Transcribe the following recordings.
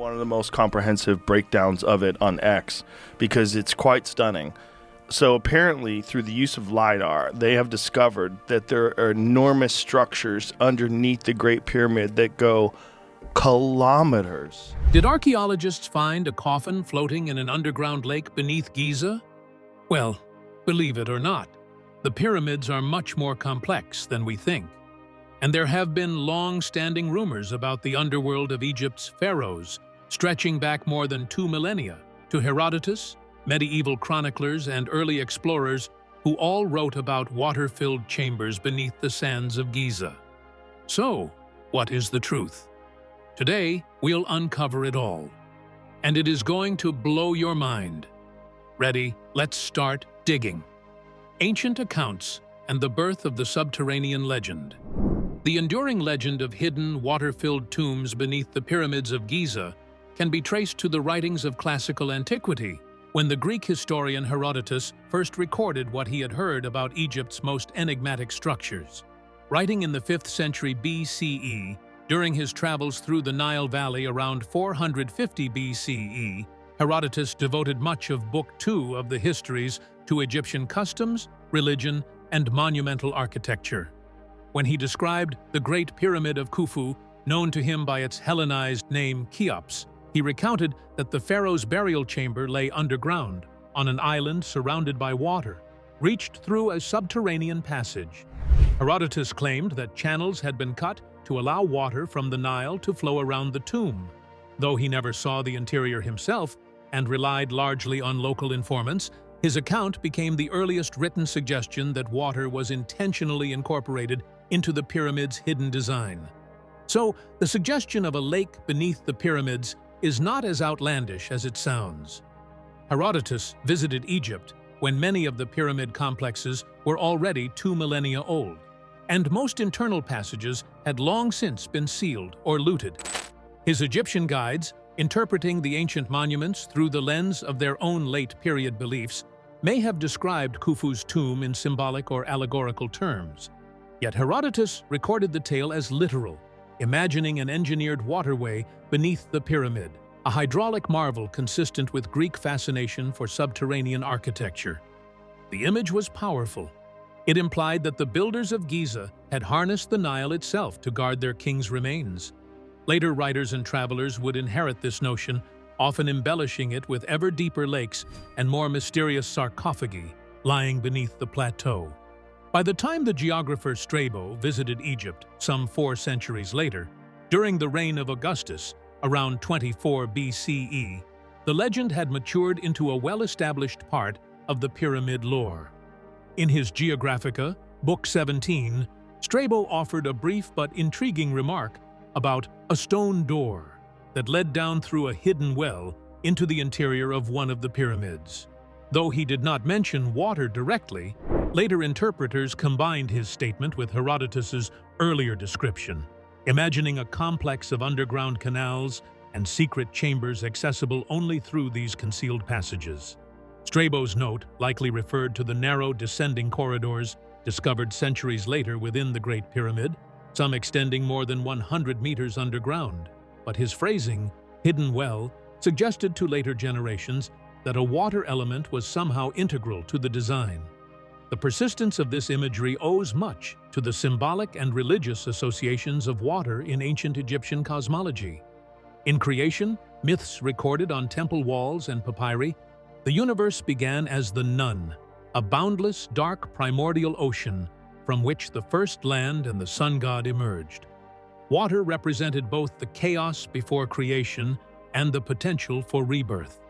one of the most comprehensive breakdowns of it on X because it's quite stunning. So apparently, through the use of LiDAR, they have discovered that there are enormous structures underneath the Great Pyramid that go kilometers. Did archaeologists find a coffin floating in an underground lake beneath Giza? Well, believe it or not, the pyramids are much more complex than we think. And there have been long-standing rumors about the underworld of Egypt's pharaohs, stretching back more than 2 millennia to Herodotus, medieval chroniclers, and early explorers who all wrote about water-filled chambers beneath the sands of Giza. So, what is the truth? Today, we'll uncover it all. And it is going to blow your mind. Ready? Let's start digging. Ancient accounts and the birth of the subterranean legend. The enduring legend of hidden, water-filled tombs beneath the pyramids of Giza can be traced to the writings of classical antiquity, when the Greek historian Herodotus first recorded what he had heard about Egypt's most enigmatic structures. Writing in the 5th century BCE, during his travels through the Nile Valley around 450 BCE, Herodotus devoted much of Book 2 of the Histories to Egyptian customs, religion, and monumental architecture. When he described the Great Pyramid of Khufu, known to him by its Hellenized name Cheops, he recounted that the pharaoh's burial chamber lay underground, on an island surrounded by water, reached through a subterranean passage. Herodotus claimed that channels had been cut to allow water from the Nile to flow around the tomb. Though he never saw the interior himself and relied largely on local informants, his account became the earliest written suggestion that water was intentionally incorporated into the pyramid's hidden design. So, the suggestion of a lake beneath the pyramids is not as outlandish as it sounds. Herodotus visited Egypt when many of the pyramid complexes were already 2 millennia old, and most internal passages had long since been sealed or looted. His Egyptian guides, interpreting the ancient monuments through the lens of their own late-period beliefs, may have described Khufu's tomb in symbolic or allegorical terms. Yet Herodotus recorded the tale as literal, imagining an engineered waterway beneath the pyramid, a hydraulic marvel consistent with Greek fascination for subterranean architecture. The image was powerful. It implied that the builders of Giza had harnessed the Nile itself to guard their king's remains. Later writers and travelers would inherit this notion, often embellishing it with ever deeper lakes and more mysterious sarcophagi lying beneath the plateau. By the time the geographer Strabo visited Egypt some 4 centuries later, during the reign of Augustus, around 24 BCE, the legend had matured into a well-established part of the pyramid lore. In his Geographica, Book 17, Strabo offered a brief but intriguing remark about a stone door that led down through a hidden well into the interior of one of the pyramids. Though he did not mention water directly, later interpreters combined his statement with Herodotus's earlier description, imagining a complex of underground canals and secret chambers accessible only through these concealed passages. Strabo's note likely referred to the narrow descending corridors discovered centuries later within the Great Pyramid, some extending more than 100 meters underground. But his phrasing, hidden well, suggested to later generations that a water element was somehow integral to the design. The persistence of this imagery owes much to the symbolic and religious associations of water in ancient Egyptian cosmology. In creation, myths recorded on temple walls and papyri, the universe began as the Nun, a boundless, dark, primordial ocean from which the first land and the sun god emerged. Water represented both the chaos before creation and the potential for rebirth.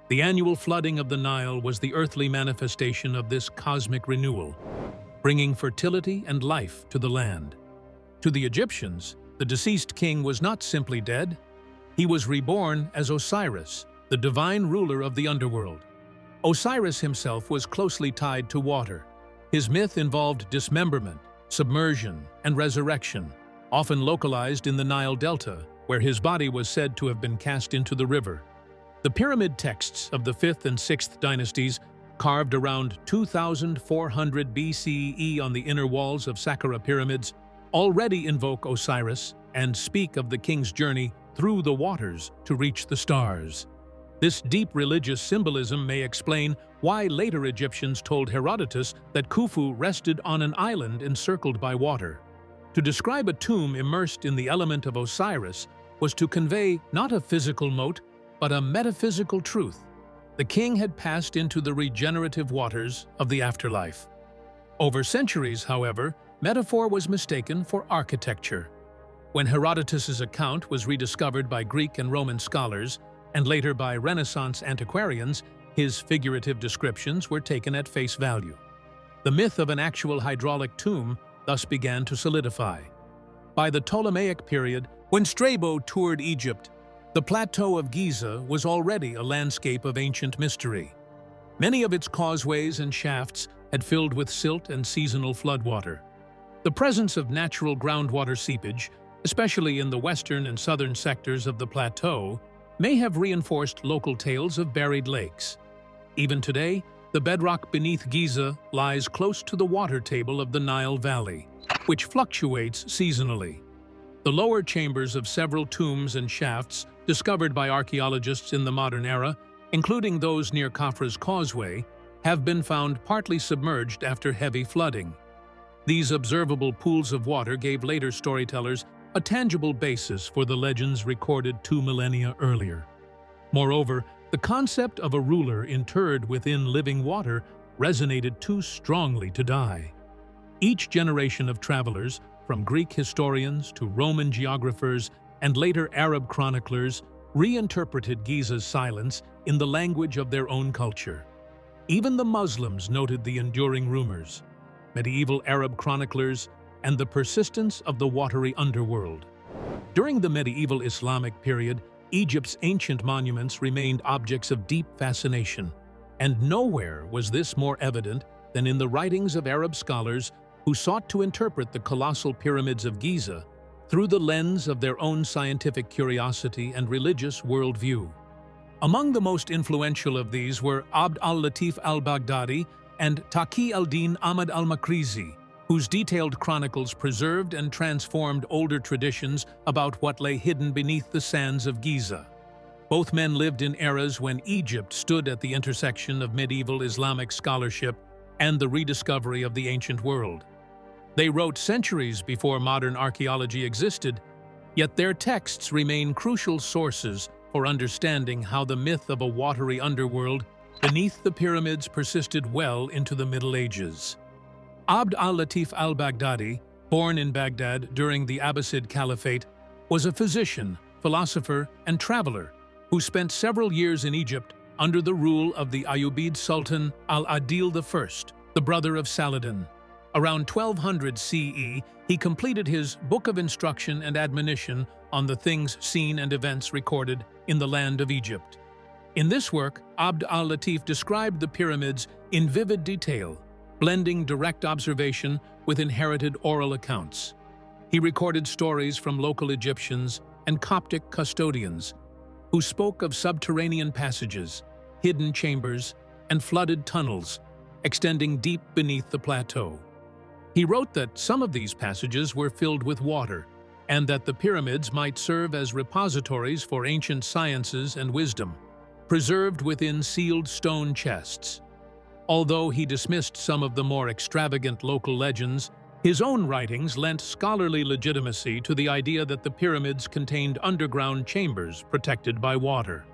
The annual flooding of the Nile was the earthly manifestation of this cosmic renewal, bringing fertility and life to the land. To the Egyptians, the deceased king was not simply dead. He was reborn as Osiris, the divine ruler of the underworld. Osiris himself was closely tied to water. His myth involved dismemberment, submersion, and resurrection, often localized in the Nile Delta, where his body was said to have been cast into the river. The pyramid texts of the 5th and 6th dynasties, carved around 2400 BCE on the inner walls of Saqqara pyramids, already invoke Osiris and speak of the king's journey through the waters to reach the stars. This deep religious symbolism may explain why later Egyptians told Herodotus that Khufu rested on an island encircled by water. To describe a tomb immersed in the element of Osiris was to convey not a physical mote, but a metaphysical truth. The king had passed into the regenerative waters of the afterlife. Over centuries, however, metaphor was mistaken for architecture. When Herodotus's account was rediscovered by Greek and Roman scholars, and later by Renaissance antiquarians, his figurative descriptions were taken at face value. The myth of an actual hydraulic tomb thus began to solidify. By the Ptolemaic period, when Strabo toured Egypt, the plateau of Giza was already a landscape of ancient mystery. Many of its causeways and shafts had filled with silt and seasonal floodwater. The presence of natural groundwater seepage, especially in the western and southern sectors of the plateau, may have reinforced local tales of buried lakes. Even today, the bedrock beneath Giza lies close to the water table of the Nile Valley, which fluctuates seasonally. The lower chambers of several tombs and shafts discovered by archaeologists in the modern era, including those near Khafra's Causeway, have been found partly submerged after heavy flooding. These observable pools of water gave later storytellers a tangible basis for the legends recorded 2 millennia earlier. Moreover, the concept of a ruler interred within living water resonated too strongly to die. Each generation of travelers, from Greek historians to Roman geographers and later Arab chroniclers, reinterpreted Giza's silence in the language of their own culture. Even the Muslims noted the enduring rumors, medieval Arab chroniclers, and the persistence of the watery underworld. During the medieval Islamic period, Egypt's ancient monuments remained objects of deep fascination, and nowhere was this more evident than in the writings of Arab scholars who sought to interpret the colossal pyramids of Giza through the lens of their own scientific curiosity and religious worldview. Among the most influential of these were Abd al-Latif al-Baghdadi and Taqi al-Din Ahmad al-Makrizi, whose detailed chronicles preserved and transformed older traditions about what lay hidden beneath the sands of Giza. Both men lived in eras when Egypt stood at the intersection of medieval Islamic scholarship and the rediscovery of the ancient world. They wrote centuries before modern archaeology existed, yet their texts remain crucial sources for understanding how the myth of a watery underworld beneath the pyramids persisted well into the Middle Ages. Abd al-Latif al-Baghdadi, born in Baghdad during the Abbasid Caliphate, was a physician, philosopher, and traveler who spent several years in Egypt under the rule of the Ayyubid Sultan al-Adil I, the brother of Saladin. Around 1200 CE, he completed his Book of Instruction and Admonition on the things seen and events recorded in the land of Egypt. In this work, Abd al-Latif described the pyramids in vivid detail, blending direct observation with inherited oral accounts. He recorded stories from local Egyptians and Coptic custodians who spoke of subterranean passages, hidden chambers, and flooded tunnels extending deep beneath the plateau. He wrote that some of these passages were filled with water, and that the pyramids might serve as repositories for ancient sciences and wisdom, preserved within sealed stone chests. Although he dismissed some of the more extravagant local legends, his own writings lent scholarly legitimacy to the idea that the pyramids contained underground chambers protected by water.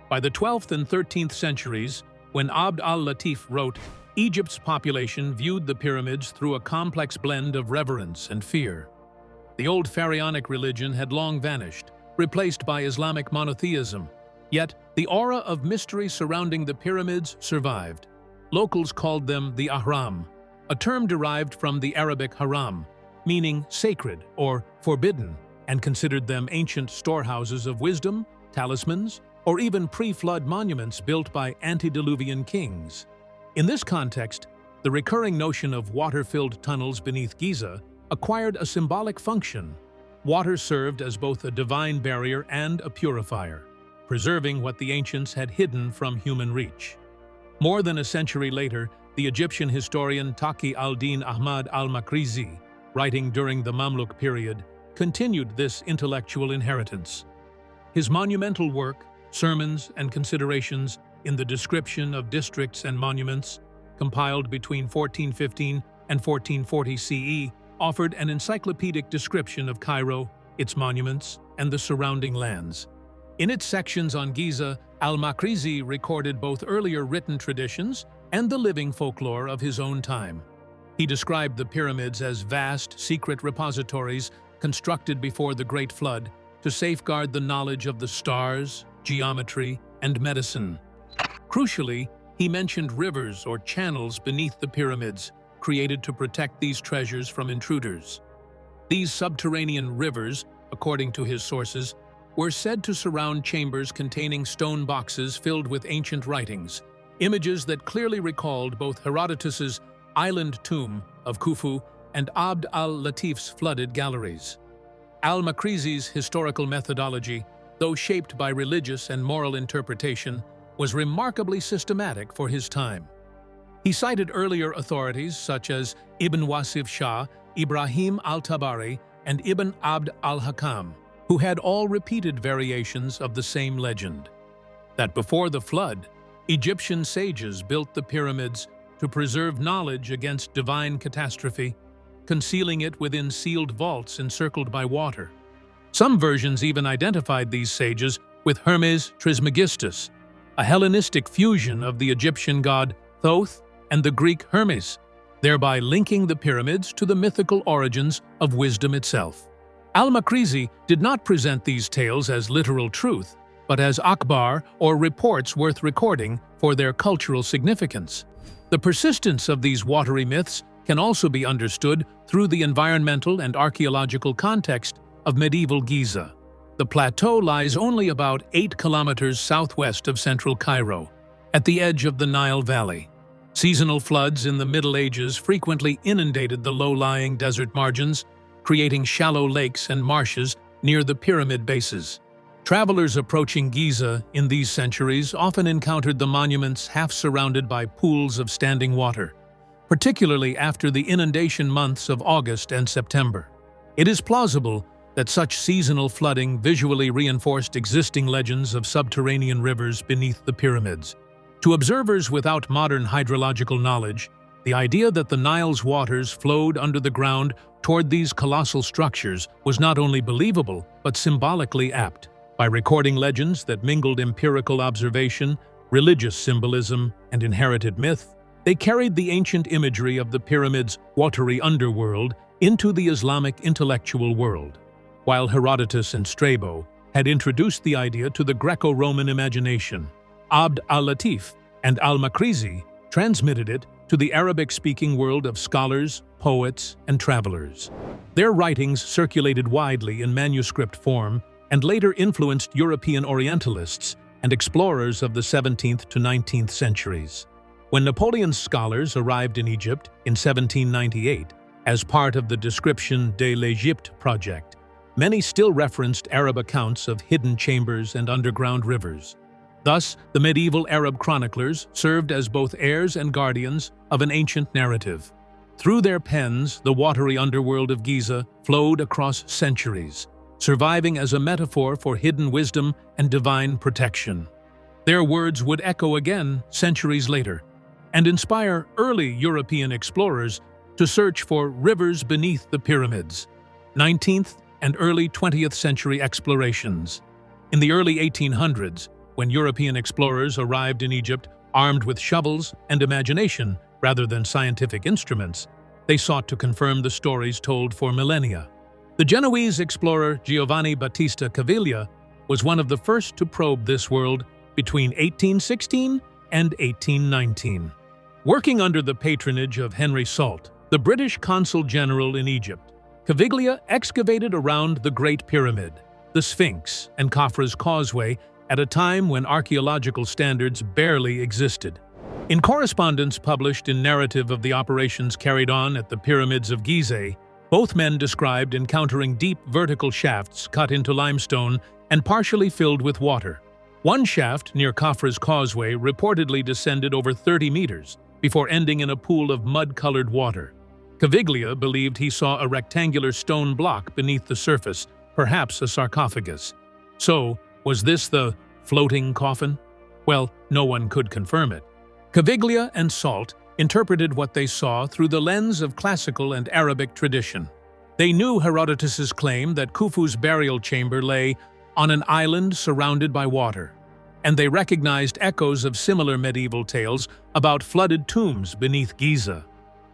By the 12th and 13th centuries, when Abd al-Latif wrote, Egypt's population viewed the pyramids through a complex blend of reverence and fear. The old pharaonic religion had long vanished, replaced by Islamic monotheism, yet the aura of mystery surrounding the pyramids survived. Locals called them the Ahram, a term derived from the Arabic haram, meaning sacred or forbidden, and considered them ancient storehouses of wisdom, talismans, or even pre-flood monuments built by antediluvian kings. In this context, the recurring notion of water-filled tunnels beneath Giza acquired a symbolic function. Water served as both a divine barrier and a purifier, preserving what the ancients had hidden from human reach. More than a century later, the Egyptian historian Taqi al-Din Ahmad al-Makrizi, writing during the Mamluk period, continued this intellectual inheritance. His monumental work, Sermons and Considerations in the Description of Districts and Monuments, compiled between 1415 and 1440 CE, offered an encyclopedic description of Cairo, its monuments, and the surrounding lands. In its sections on Giza, al-Makrizi recorded both earlier written traditions and the living folklore of his own time. He described the pyramids as vast, secret repositories constructed before the Great Flood to safeguard the knowledge of the stars, geometry, and medicine. Crucially, he mentioned rivers or channels beneath the pyramids, created to protect these treasures from intruders. These subterranean rivers, according to his sources, were said to surround chambers containing stone boxes filled with ancient writings, images that clearly recalled both Herodotus's island tomb of Khufu and Abd al-Latif's flooded galleries. Al-Makrizi's historical methodology, though shaped by religious and moral interpretation, was remarkably systematic for his time. He cited earlier authorities such as Ibn Wasif Shah, Ibrahim al-Tabari, and Ibn Abd al-Hakam, who had all repeated variations of the same legend. That before the flood, Egyptian sages built the pyramids to preserve knowledge against divine catastrophe, concealing it within sealed vaults encircled by water. Some versions even identified these sages with Hermes Trismegistus, a Hellenistic fusion of the Egyptian god Thoth and the Greek Hermes, thereby linking the pyramids to the mythical origins of wisdom itself. Al-Makrizi did not present these tales as literal truth, but as akhbar or reports worth recording for their cultural significance. The persistence of these watery myths can also be understood through the environmental and archaeological context of medieval Giza. The plateau lies only about 8 kilometers southwest of central Cairo, at the edge of the Nile Valley. Seasonal floods in the Middle Ages frequently inundated the low-lying desert margins, creating shallow lakes and marshes near the pyramid bases. Travelers approaching Giza in these centuries often encountered the monuments half surrounded by pools of standing water, particularly after the inundation months of August and September. It is plausible that such seasonal flooding visually reinforced existing legends of subterranean rivers beneath the pyramids. To observers without modern hydrological knowledge, the idea that the Nile's waters flowed under the ground toward these colossal structures was not only believable, but symbolically apt. By recording legends that mingled empirical observation, religious symbolism, and inherited myth, they carried the ancient imagery of the pyramid's watery underworld into the Islamic intellectual world. While Herodotus and Strabo had introduced the idea to the Greco-Roman imagination, Abd al-Latif and al-Makrizi transmitted it to the Arabic-speaking world of scholars, poets, and travelers. Their writings circulated widely in manuscript form and later influenced European Orientalists and explorers of the 17th to 19th centuries. When Napoleon's scholars arrived in Egypt in 1798 as part of the Description de l'Égypte project, many still referenced Arab accounts of hidden chambers and underground rivers. Thus, the medieval Arab chroniclers served as both heirs and guardians of an ancient narrative. Through their pens, the watery underworld of Giza flowed across centuries, surviving as a metaphor for hidden wisdom and divine protection. Their words would echo again centuries later and inspire early European explorers to search for rivers beneath the pyramids. 19th and early 20th century explorations. In the early 1800s, when European explorers arrived in Egypt armed with shovels and imagination rather than scientific instruments, they sought to confirm the stories told for millennia. The Genoese explorer Giovanni Battista Caviglia was one of the first to probe this world between 1816 and 1819. Working under the patronage of Henry Salt, the British consul general in Egypt, Caviglia excavated around the Great Pyramid, the Sphinx, and Khafra's Causeway at a time when archaeological standards barely existed. In correspondence published in narrative of the operations carried on at the pyramids of Giza, both men described encountering deep vertical shafts cut into limestone and partially filled with water. One shaft near Khafra's Causeway reportedly descended over 30 meters before ending in a pool of mud-colored water. Caviglia believed he saw a rectangular stone block beneath the surface, perhaps a sarcophagus. So, Was this the floating coffin? Well, no one could confirm it. Caviglia and Salt interpreted what they saw through the lens of classical and Arabic tradition. They knew Herodotus's claim that Khufu's burial chamber lay on an island surrounded by water, and they recognized echoes of similar medieval tales about flooded tombs beneath Giza.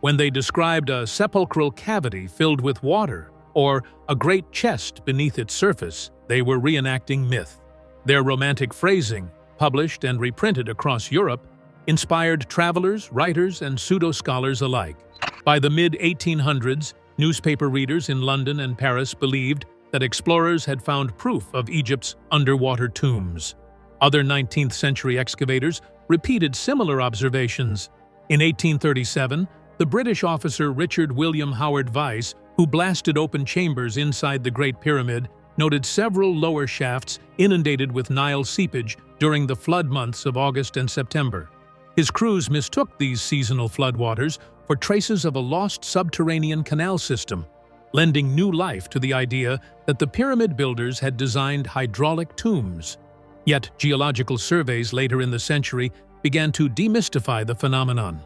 When they described a sepulchral cavity filled with water or a great chest beneath its surface, they were reenacting myth. Their romantic phrasing, published and reprinted across Europe, inspired travelers, writers, and pseudo-scholars alike. By the mid-1800s, newspaper readers in London and Paris believed that explorers had found proof of Egypt's underwater tombs. Other 19th-century excavators repeated similar observations. In 1837, the British officer Richard William Howard Vyse, who blasted open chambers inside the Great Pyramid, noted several lower shafts inundated with Nile seepage during the flood months of August and September. His crews mistook these seasonal floodwaters for traces of a lost subterranean canal system, lending new life to the idea that the pyramid builders had designed hydraulic tombs. Yet geological surveys later in the century began to demystify the phenomenon.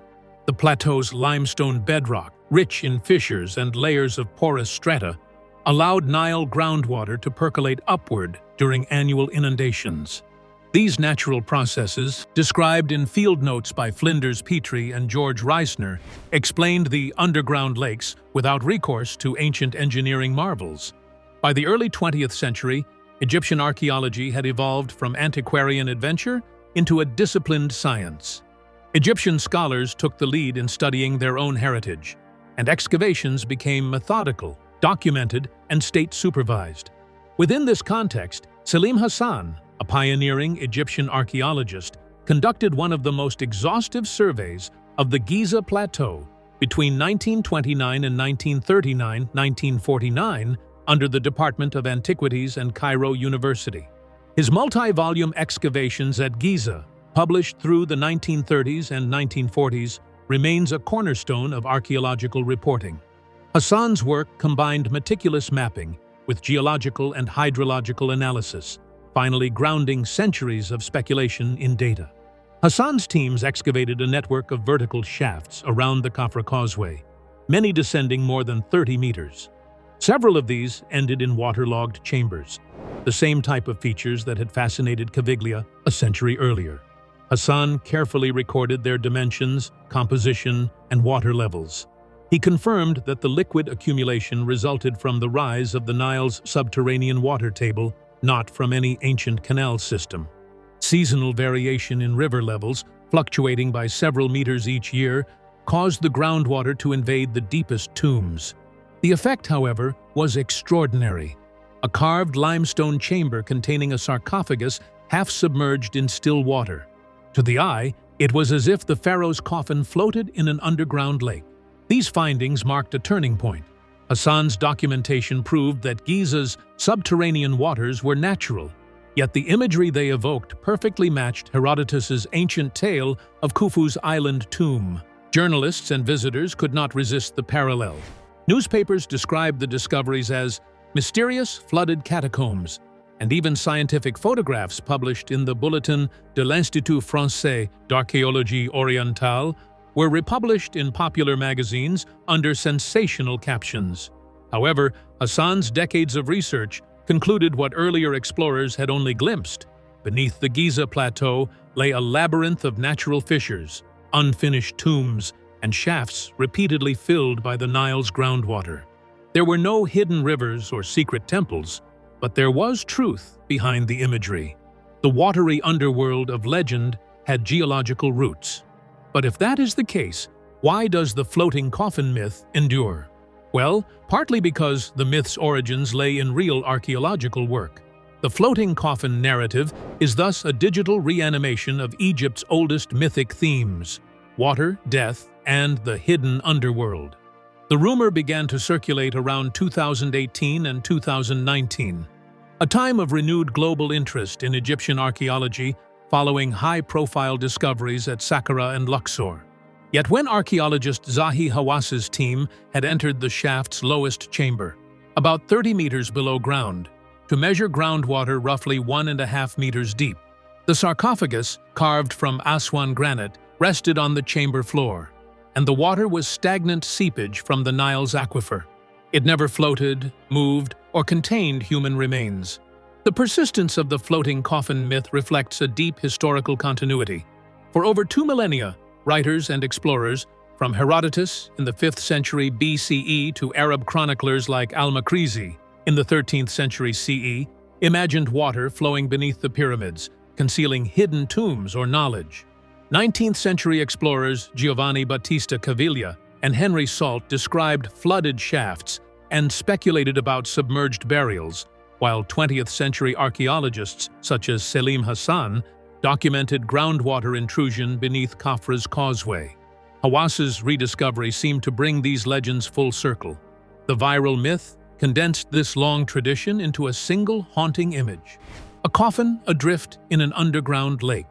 The plateau's limestone bedrock, rich in fissures and layers of porous strata, allowed Nile groundwater to percolate upward during annual inundations. These natural processes, described in field notes by Flinders Petrie and George Reisner, explained the underground lakes without recourse to ancient engineering marvels. By the early 20th century, Egyptian archaeology had evolved from antiquarian adventure into a disciplined science. Egyptian scholars took the lead in studying their own heritage, and excavations became methodical, documented, and state-supervised. Within this context, Selim Hassan, a pioneering Egyptian archaeologist, conducted one of the most exhaustive surveys of the Giza Plateau between 1929 and 1939-1949 under the Department of Antiquities and Cairo University. His multi-volume excavations at Giza, published through the 1930s and 1940s, remains a cornerstone of archaeological reporting. Hassan's work combined meticulous mapping with geological and hydrological analysis, finally grounding centuries of speculation in data. Hassan's teams excavated a network of vertical shafts around the Khafra Causeway, many descending more than 30 meters. Several of these ended in waterlogged chambers, the same type of features that had fascinated Caviglia a century earlier. Hassan carefully recorded their dimensions, composition, and water levels. He confirmed that the liquid accumulation resulted from the rise of the Nile's subterranean water table, not from any ancient canal system. Seasonal variation in river levels, fluctuating by several meters each year, caused the groundwater to invade the deepest tombs. The effect, however, was extraordinary. A carved limestone chamber containing a sarcophagus half submerged in still water. To the eye, it was as if the pharaoh's coffin floated in an underground lake. These findings marked a turning point. Hassan's documentation proved that Giza's subterranean waters were natural, yet the imagery they evoked perfectly matched Herodotus's ancient tale of Khufu's island tomb. Journalists and visitors could not resist the parallel. Newspapers described the discoveries as mysterious flooded catacombs, and even scientific photographs published in the Bulletin de l'Institut Français d'Archéologie Orientale were republished in popular magazines under sensational captions. However, Hassan's decades of research concluded what earlier explorers had only glimpsed. Beneath the Giza Plateau lay a labyrinth of natural fissures, unfinished tombs, and shafts repeatedly filled by the Nile's groundwater. There were no hidden rivers or secret temples, but there was truth behind the imagery. The watery underworld of legend had geological roots. But if that is the case, why does the floating coffin myth endure? Well, partly because the myth's origins lay in real archaeological work. The floating coffin narrative is thus a digital reanimation of Egypt's oldest mythic themes: water, death, and the hidden underworld. The rumor began to circulate around 2018 and 2019, a time of renewed global interest in Egyptian archaeology following high-profile discoveries at Saqqara and Luxor. Yet when archaeologist Zahi Hawass's team had entered the shaft's lowest chamber, about 30 meters below ground, to measure groundwater roughly 1.5 meters deep. The sarcophagus, carved from Aswan granite, rested on the chamber floor, and the water was stagnant seepage from the Nile's aquifer. It never floated, moved, or contained human remains. The persistence of the floating coffin myth reflects a deep historical continuity. For over 2 millennia, writers and explorers, from Herodotus in the 5th century BCE to Arab chroniclers like al-Makrizi in the 13th century CE, imagined water flowing beneath the pyramids, concealing hidden tombs or knowledge. 19th century explorers Giovanni Battista Caviglia and Henry Salt described flooded shafts and speculated about submerged burials, while 20th century archaeologists such as Selim Hassan documented groundwater intrusion beneath Khafra's causeway. Hawas's rediscovery seemed to bring these legends full circle. The viral myth condensed this long tradition into a single haunting image: a coffin adrift in an underground lake.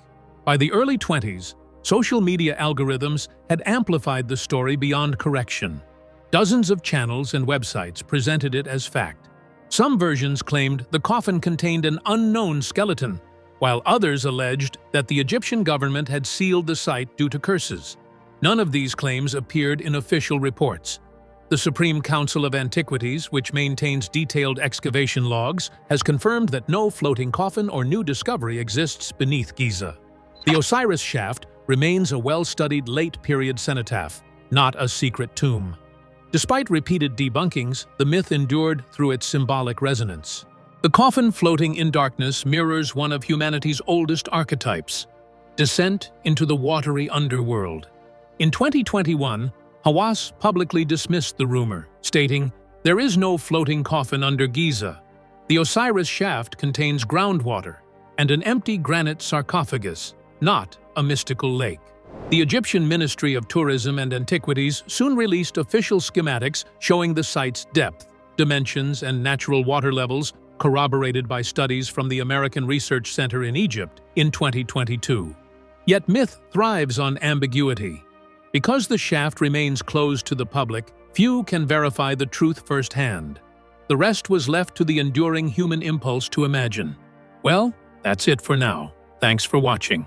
By the early 20s, social media algorithms had amplified the story beyond correction. Dozens of channels and websites presented it as fact. Some versions claimed the coffin contained an unknown skeleton, while others alleged that the Egyptian government had sealed the site due to curses. None of these claims appeared in official reports. The Supreme Council of Antiquities, which maintains detailed excavation logs, has confirmed that no floating coffin or new discovery exists beneath Giza. The Osiris shaft remains a well-studied late-period cenotaph, not a secret tomb. Despite repeated debunkings, the myth endured through its symbolic resonance. The coffin floating in darkness mirrors one of humanity's oldest archetypes: descent into the watery underworld. In 2021, Hawass publicly dismissed the rumor, stating, "There is no floating coffin under Giza. The Osiris shaft contains groundwater and an empty granite sarcophagus, not a mystical lake." The Egyptian Ministry of Tourism and Antiquities soon released official schematics showing the site's depth, dimensions, and natural water levels, corroborated by studies from the American Research Center in Egypt in 2022. Yet myth thrives on ambiguity. Because the shaft remains closed to the public, few can verify the truth firsthand. The rest was left to the enduring human impulse to imagine. Well, that's it for now. Thanks for watching.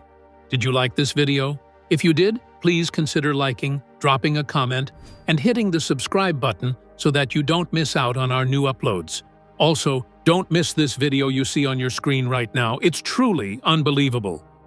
Did you like this video? If you did, please consider liking, dropping a comment, and hitting the subscribe button so that you don't miss out on our new uploads. Also, don't miss this video you see on your screen right now. It's truly unbelievable.